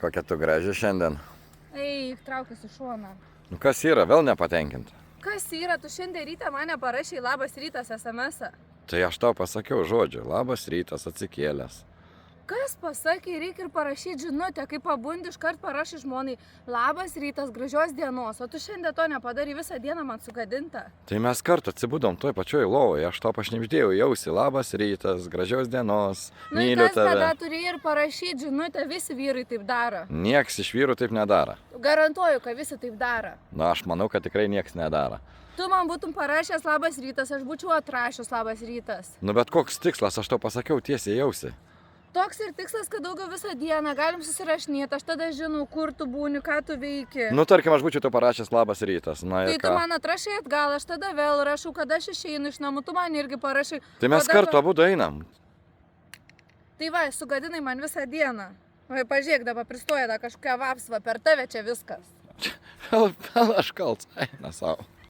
Kokia tu graži šiandien. Eik, traukis į šoną. Nu kas yra, vėl nepatenkinta? Kas yra, tu šiandien rytą mane parašai labas rytas SMS-ą. Tai aš tau pasakiau žodžiu, labas rytas, atsikėlęs. Kas pasakė, reikia ir parašyti žinutę, kai pabundi iškart parašai žmonai labas rytas, gražios dienos, o tu šiandien to nepadarai, visą dieną man sugadinta. Tai mes kartu atsibudom toj pačioj lovoje, aš tau pašnibždėjau jausi, labas rytas, gražios dienos, myliu kas tada tave. turėjai ir parašyti žinutę, visi vyrai taip daro. Nieks iš vyrų taip nedaro. Garantuoju, kad visi taip daro. Na, aš manau, kad tikrai nieks nedaro. Tu man būtum parašęs labas rytas, aš būčiau atrašęs labas rytas. Nu, bet koks tikslas, aš tau pasakiau tiesiai jausi. Toks ir tikslas, kad daugiau visą dieną galim susirašinėti, aš tada žinau, kur tu būni, ką tu veiki. Nu, tarkim, aš būčiau tau parašęs labas rytas. Na, Tai ir tu ką? man atrašai atgal, aš tada vėl rašau, kada aš išeinu iš namų, tu man irgi parašai. Tai mes O dabar- kartu abudu einam. Tai va, sugadinai man visą dieną. Va, pažiūrėk, dabar pristoja kažkokia vapsva, per tave čia viskas. Vėl aš kalts, eina savo.